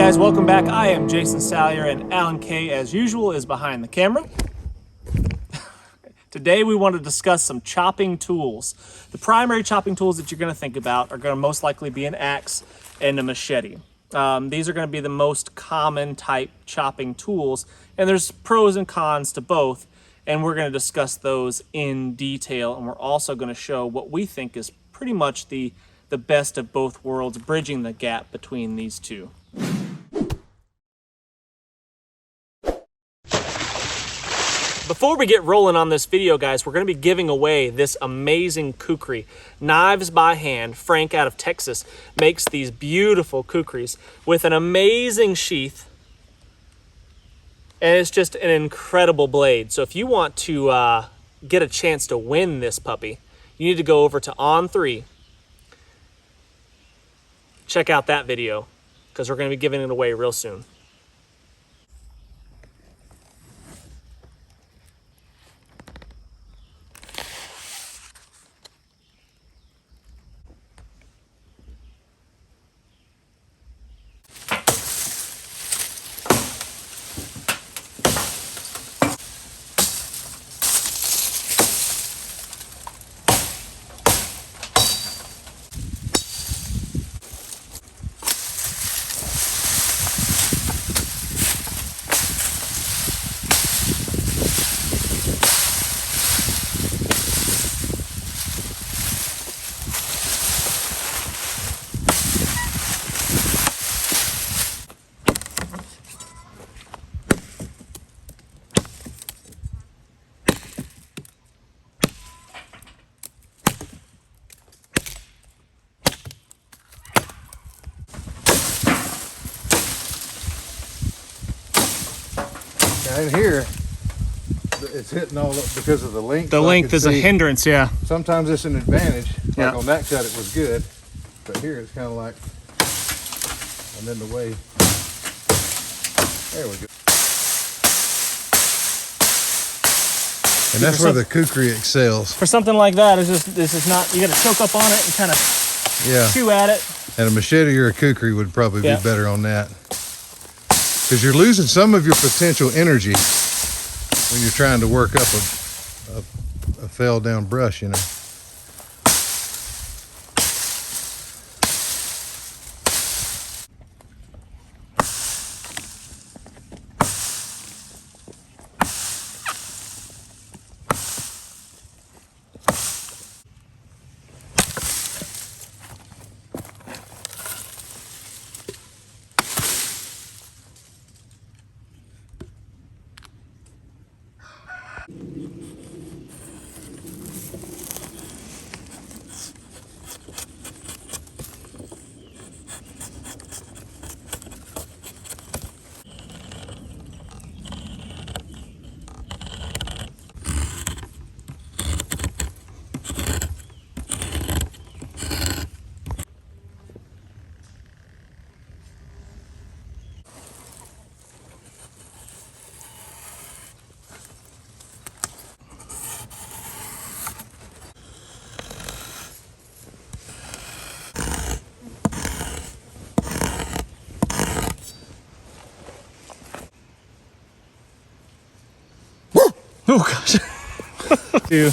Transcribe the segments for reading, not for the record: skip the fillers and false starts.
guys, welcome back. I am Jason Salyer, and Alan Kay, as usual, is behind the camera. Today we want to discuss some chopping tools. The primary chopping tools that you're going to think about are going to most likely be an axe and a machete. These are going to be the most common type chopping tools, and there's pros and cons to both, and we're going to discuss those in detail, and we're also going to show what we think is pretty much the best of both worlds, bridging the gap between these two. Before we get rolling on this video, guys, we're going to be giving away this amazing kukri. Knives by Hand. Frank out of Texas makes these beautiful kukris with an amazing sheath. And it's just an incredible blade. So if you want to get a chance to win this puppy, you need to go over to On3. Check out that video, because we're going to be giving it away real soon. Now in here, it's hitting all up because of the length. The length is a hindrance, yeah. Sometimes it's an advantage. Like Yeah. on that cut it was good, but here it's kind of like, and then the way, there we go. And that's where the kukri excels. For something like that, this is not, you got to choke up on it and kind of chew at it. And a machete or a kukri would probably be better on that. Because you're losing some of your potential energy when you're trying to work up a fell down brush, you know. Oh gosh. Yeah.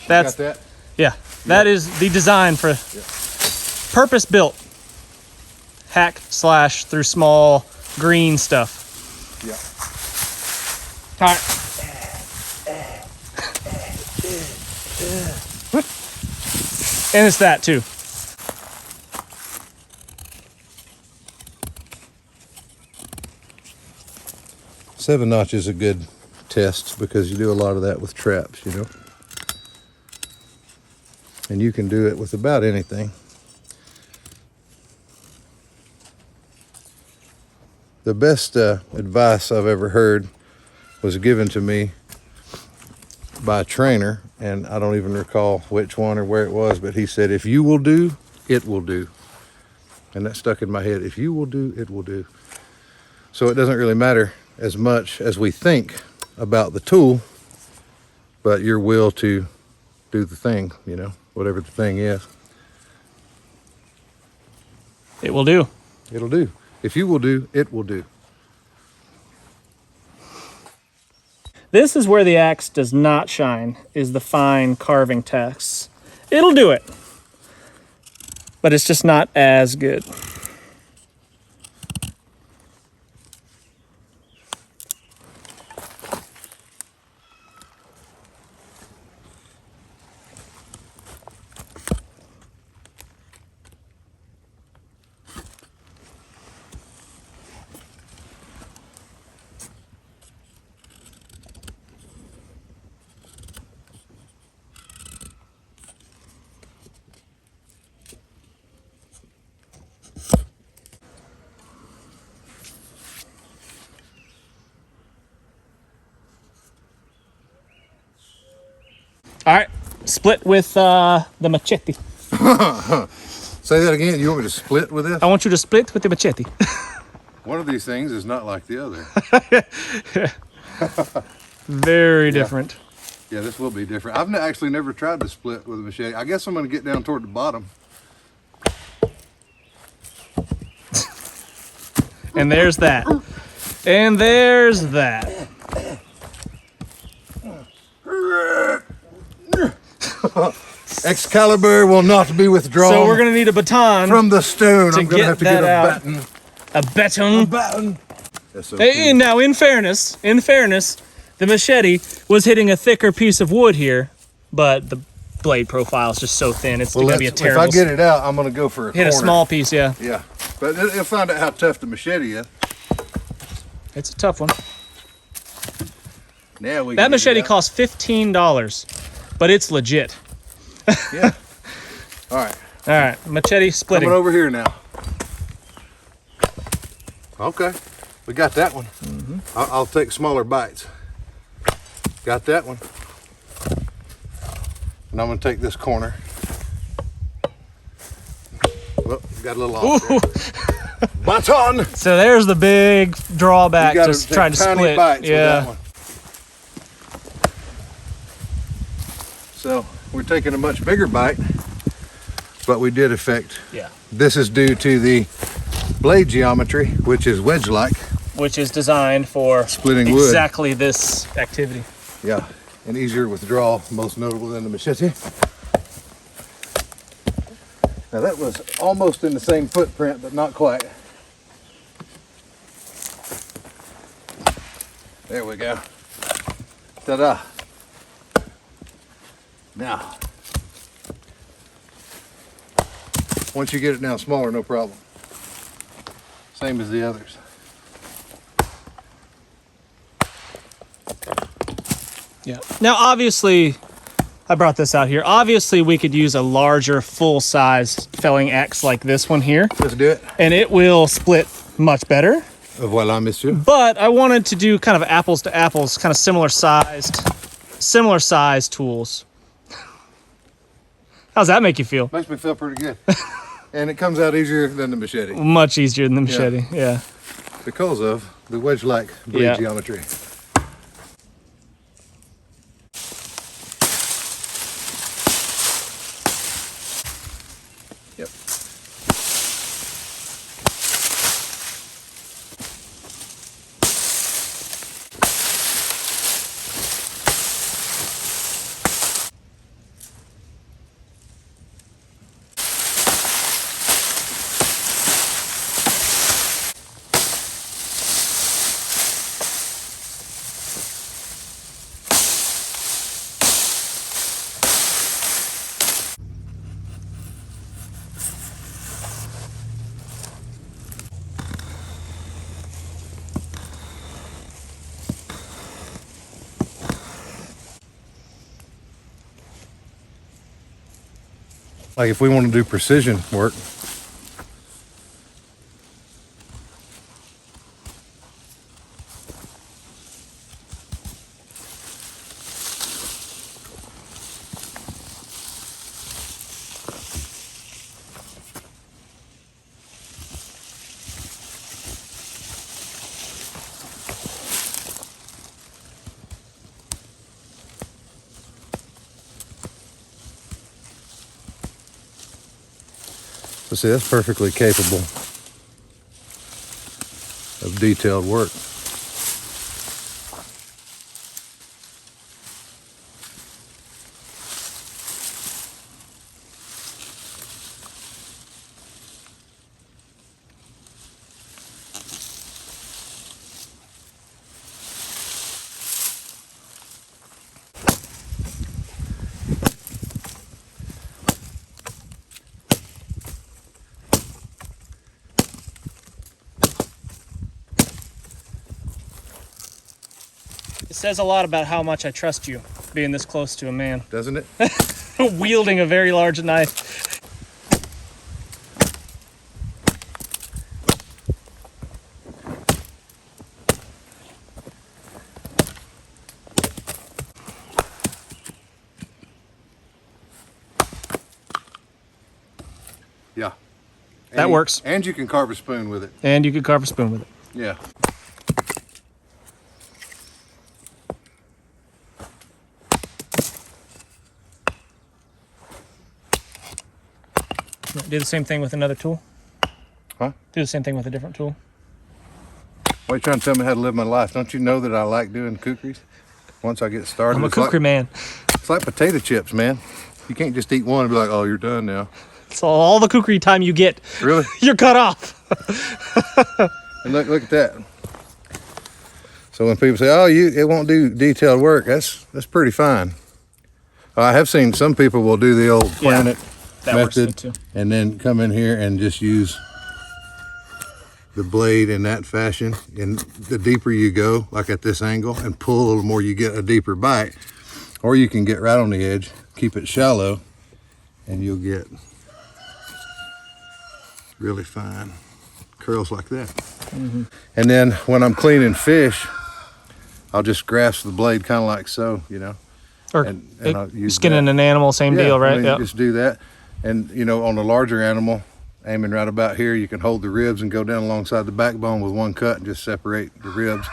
That's Got that? Yeah. That is the design for purpose built hack slash through small green stuff. Yeah. All right. And it's that too. Seven notch is a good test because you do a lot of that with traps, you know. And you can do it with about anything. The best advice I've ever heard was given to me by a trainer, and I don't even recall which one or where it was, but he said, if you will do, it will do. And that stuck in my head. If you will do, it will do. So it doesn't really matter as much as we think about the tool, but your will to do the thing, you know, whatever the thing is. It will do. It'll do. If you will do, it will do. This is where the axe does not shine, is the fine carving tasks. It'll do it, but it's just not as good. All right, split with the machete. Say that again. You want me to split with this? I want you to split with the machete. One of these things is not like the other. Very different. Yeah, this will be different. I've actually never tried to split with a machete. I guess I'm going to get down toward the bottom. And there's that. And there's that. Excalibur will not be withdrawn. So we're gonna need a baton from the stone. to I'm gonna get have to that get a out. baton. A baton. A baton. That's so And now, in fairness, the machete was hitting a thicker piece of wood here, but the blade profile is just so thin. It's gonna be a terrible. If I get it out, I'm gonna go for a hit corner. a small piece, yeah. Yeah, but you'll find out how tough the machete is. It's a tough one. Now we. That machete costs $15, but it's legit. Yeah. All right. All right, machete splitting. Coming over here now. Okay, we got that one. I'll take smaller bites. Got that one. And I'm gonna take this corner. Well, got a little off there. Baton! So there's the big drawback You gotta to take trying to tiny split. bites with that Yeah. one. So we're taking a much bigger bite, but we did affect. Yeah. This is due to the blade geometry, which is wedge-like. Which is designed for Splitting wood. exactly this activity. Yeah, and easier withdrawal, most notable than the machete. Now that was almost in the same footprint, but not quite. There we go. Ta-da. Now, once you get it down smaller, no problem. Same as the others. Yeah. Now, obviously, I brought this out here. Obviously, we could use a larger, full-size felling axe like this one here, Let's do it. and it will split much better. Voila, monsieur. But I wanted to do kind of apples to apples, kind of similar sized tools. How's that make you feel? Makes me feel pretty good. And it comes out easier than the machete Much easier than the machete. Yeah. because of the wedge-like blade Yeah. geometry. Yep. Like if we want to do precision work, So see, that's perfectly capable of detailed work. It says a lot about how much I trust you, being this close to a man. Doesn't it? Wielding a very large knife. Yeah. That works. And you can carve a spoon with it. And you could carve a spoon with it. Yeah. Do the same thing with another tool. Huh? Do the same thing with a different tool. Why are you trying to tell me how to live my life? Don't you know that I like doing kukris? Once I get started, I'm a it's kukri like, man. It's like potato chips, man. You can't just eat one and be like, oh, you're done now. So all the kukri time you get, Really? you're cut off. And look at that. So when people say, oh, it won't do detailed work, that's pretty fine. I have seen some people will do the old planet that works method too. and then come in here and just use the blade in that fashion. And the deeper you go, like at this angle, and pull a little more, you get a deeper bite. Or you can get right on the edge, keep it shallow, and you'll get really fine curls like that. Mm-hmm. And then when I'm cleaning fish, I'll just grasp the blade kind of like so, you know. Or and I'll use skinning that. an animal, same deal, right? I mean, Yeah. Just do that. And, you know, on a larger animal, aiming right about here, you can hold the ribs and go down alongside the backbone with one cut and just separate the ribs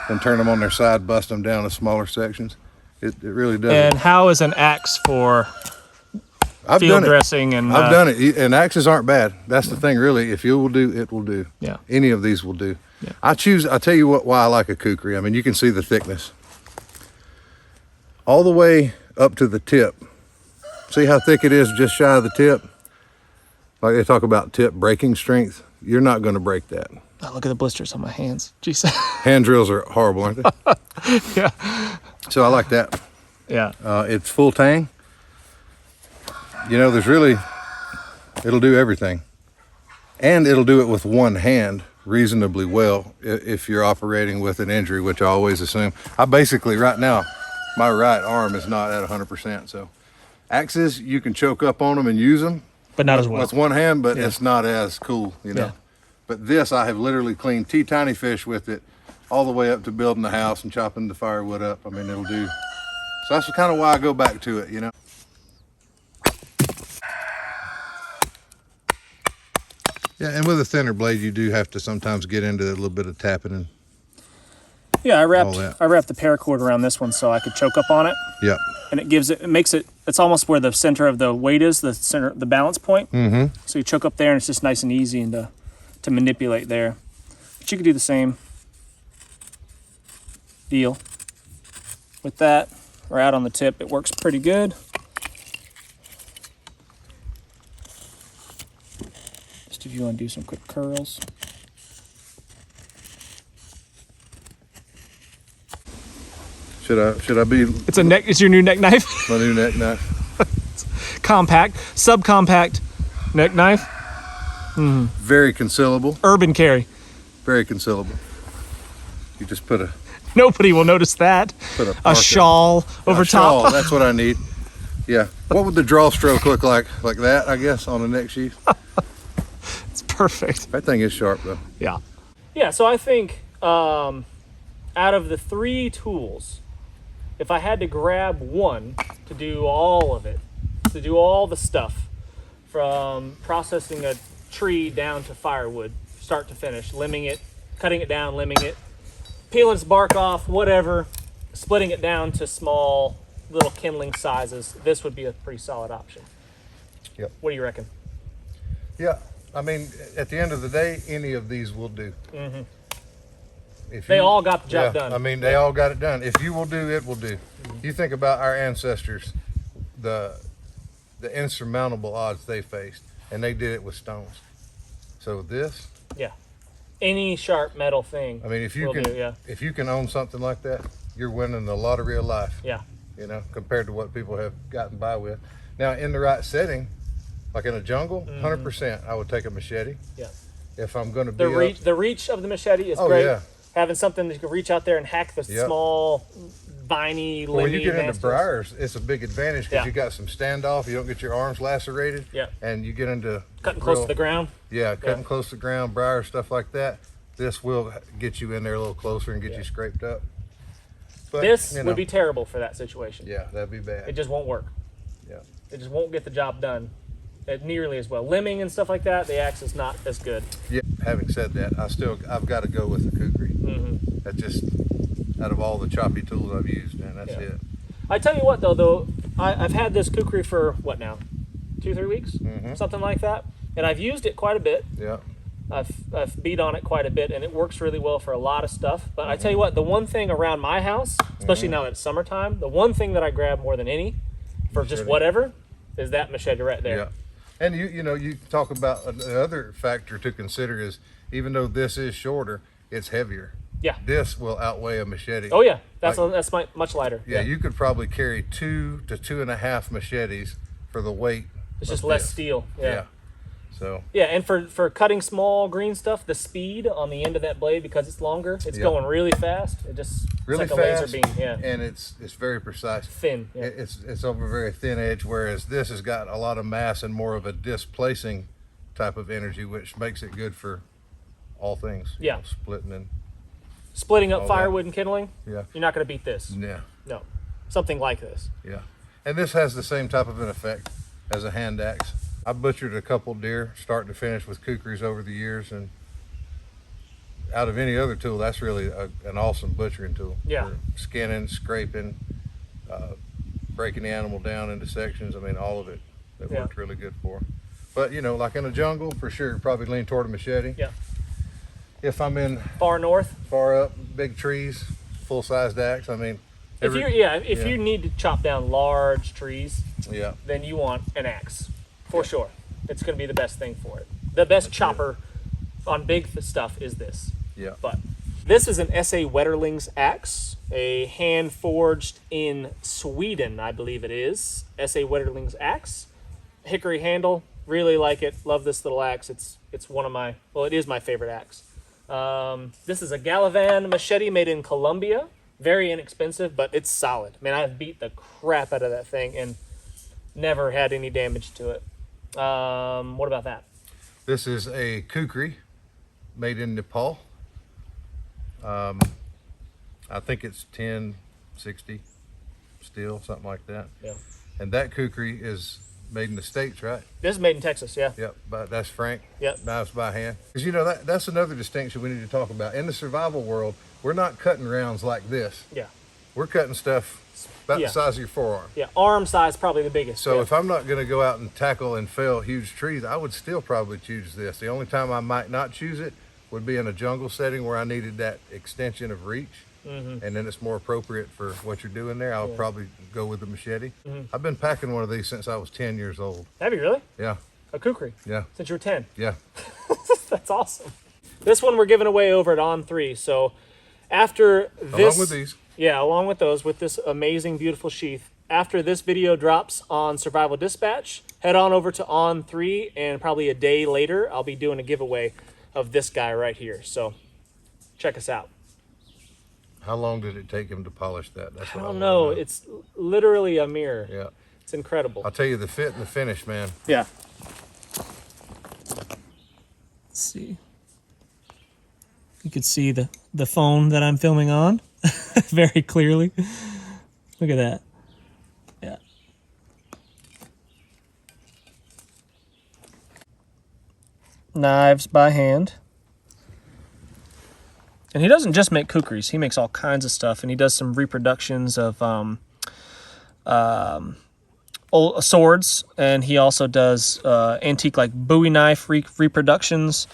and turn them on their side, bust them down to smaller sections. It really does. And how is an axe for I've field done it. dressing? And I've done it. And axes aren't bad. That's the thing, really. If you will do, it will do. Yeah. Any of these will do. Yeah. I'll tell you why I like a kukri. I mean, you can see the thickness. All the way up to the tip. See how thick it is just shy of the tip? Like they talk about tip breaking strength. You're not going to break that. Oh, look at the blisters on my hands. Jeez. Hand drills are horrible, aren't they? Yeah. So I like that. Yeah. It's full tang. You know, it'll do everything. And it'll do it with one hand reasonably well if you're operating with an injury, which I always assume. I basically, right now, my right arm is not at 100%. So axes, you can choke up on them and use them. But not as well. With one hand, but Yeah. it's not as cool, you know. Yeah. But this, I have literally cleaned tiny fish with it all the way up to building the house and chopping the firewood up. I mean, it'll do. So that's kind of why I go back to it, you know. Yeah, and with a thinner blade, you do have to sometimes get into a little bit of tapping and Yeah, I all wrapped that. the paracord around this one so I could choke up on it. Yep. And it's almost where the center of the weight is, the balance point. Mm-hmm. So you choke up there and it's just nice and easy and to manipulate there. But you could do the same deal with that, or out on the tip. It works pretty good. Just if you want to do some quick curls. Should I be It's your new neck knife. my new neck knife? Compact, subcompact neck knife. Very concealable. Urban carry. Very concealable. You just put a Nobody will notice that. Put a A parka. shawl over a shawl, top. that's what I need. Yeah. What would the draw stroke look like? Like that, I guess, on the neck sheath. It's perfect. That thing is sharp though. Yeah. Yeah, so I think out of the 3 tools, if I had to grab one to do all of it, to do all the stuff from processing a tree down to firewood, start to finish, limbing it, cutting it down, limbing it, peeling its bark off, whatever, splitting it down to small little kindling sizes, this would be a pretty solid option. Yep. What do you reckon? Yeah, I mean, at the end of the day, any of these will do. Mm-hmm. If They all got the job done. I mean, they all got it done. If you will do, it will do. You think about our ancestors, the insurmountable odds they faced, and they did it with stones. So this, yeah, any sharp metal thing. I mean, if you can own something like that, you're winning the lottery of life. Yeah. You know, compared to what people have gotten by with. Now, in the right setting, like in a jungle, 100%, I would take a machete. Yeah. If I'm going to be the reach of the machete is great. Yeah. Having something that you can reach out there and hack the small, viney, limby. When you get into briars, it's a big advantage because you got some standoff. You don't get your arms lacerated. Yeah. And you get into cutting close to the ground. Yeah, cutting close to the ground, briar, stuff like that. This will get you in there a little closer and get you scraped up. But, this would be terrible for that situation. Yeah, that'd be bad. It just won't work. Yeah. It just won't get the job done nearly as well. Limbing and stuff like that, the axe is not as good. Yeah. Having said that, I've got to go with the Kukri. Mm-hmm. That's just out of all the choppy tools I've used, man. That's it. I tell you what, though, I've had this Kukri for what now, 2-3 weeks, something like that, and I've used it quite a bit. Yeah. I've beat on it quite a bit, and it works really well for a lot of stuff. But I tell you what, the one thing around my house, especially now that it's summertime, the one thing that I grab more than any for just whatever is that machete right there. Yeah. And you talk about another factor to consider is even though this is shorter, it's heavier. Yeah. This will outweigh a machete. Oh yeah, that's much lighter. Yeah, you could probably carry 2 to 2.5 machetes for the weight. It's just less steel. Yeah. So. Yeah, and for cutting small green stuff, the speed on the end of that blade, because it's longer, it's going really fast. It just really it's like fast, a laser beam. Yeah. And it's very precise. Thin. Yeah. It's over a very thin edge, whereas this has got a lot of mass and more of a displacing type of energy, which makes it good for all things. Yeah. Splitting up firewood and kindling. Yeah. You're not going to beat this. Yeah. No. Something like this. Yeah. And this has the same type of an effect as a hand axe. I butchered a couple deer start to finish with Kukris over the years, and out of any other tool, that's really an awesome butchering tool. Yeah. For skinning, scraping, breaking the animal down into sections. I mean, all of it that worked really good for. But like in a jungle, for sure, probably lean toward a machete. Yeah. If I'm in far north, far up, big trees, full-sized axe. I mean, if you need to chop down large trees, then you want an axe. For sure. It's going to be the best thing for it. The best chopper on big stuff is this. Yeah. But this is an S.A. Wetterling's axe, a hand forged in Sweden, I believe it is. S.A. Wetterling's axe. Hickory handle. Really like it. Love this little axe. It's one of my, it is my favorite axe. This is a Galavan machete made in Colombia. Very inexpensive, but it's solid. Man, I've beat the crap out of that thing and never had any damage to it. What about that? This is a Kukri made in Nepal. I think it's 1060 steel, something like that. Yeah. And that Kukri is made in the States, right? This is made in Texas, yeah. Yep, but that's Frank. Yep. Knives by hand. Because that's another distinction we need to talk about. In the survival world, we're not cutting rounds like this. Yeah. We're cutting stuff about the size of your forearm. Yeah, arm size probably the biggest. So if I'm not going to go out and tackle and fell huge trees, I would still probably choose this. The only time I might not choose it would be in a jungle setting where I needed that extension of reach. And then it's more appropriate for what you're doing there. I'll probably go with the machete. I've been packing one of these since I was 10 years old. Have you really? Yeah. A Kukri? Yeah. Since you were 10? Yeah. That's awesome. This one we're giving away over at On 3. So after this... Along with these. Yeah, along with those, with this amazing, beautiful sheath. After this video drops on Survival Dispatch, head on over to On 3, and probably a day later, I'll be doing a giveaway of this guy right here. So check us out. How long did it take him to polish that? That's I don't know. It's literally a mirror. Yeah. It's incredible. I'll tell you, the fit and the finish, man. Yeah. Let's see. You could see the phone that I'm filming on very clearly. Look at that. Yeah. Knives by hand. And he doesn't just make kukris. He makes all kinds of stuff, and he does some reproductions of swords, and he also does antique like Bowie knife reproductions.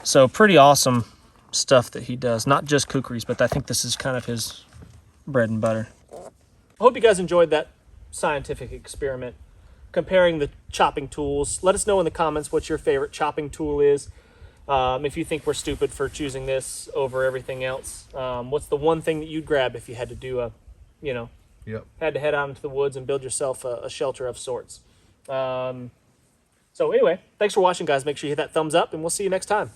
So pretty awesome stuff that he does. Not just kukris, but I think this is kind of his bread and butter. I hope you guys enjoyed that scientific experiment comparing the chopping tools. Let us know in the comments what your favorite chopping tool is. If you think we're stupid for choosing this over everything else. What's the one thing that you'd grab if you had to do had to head out into the woods and build yourself a shelter of sorts. So anyway, thanks for watching, guys. Make sure you hit that thumbs up, and we'll see you next time.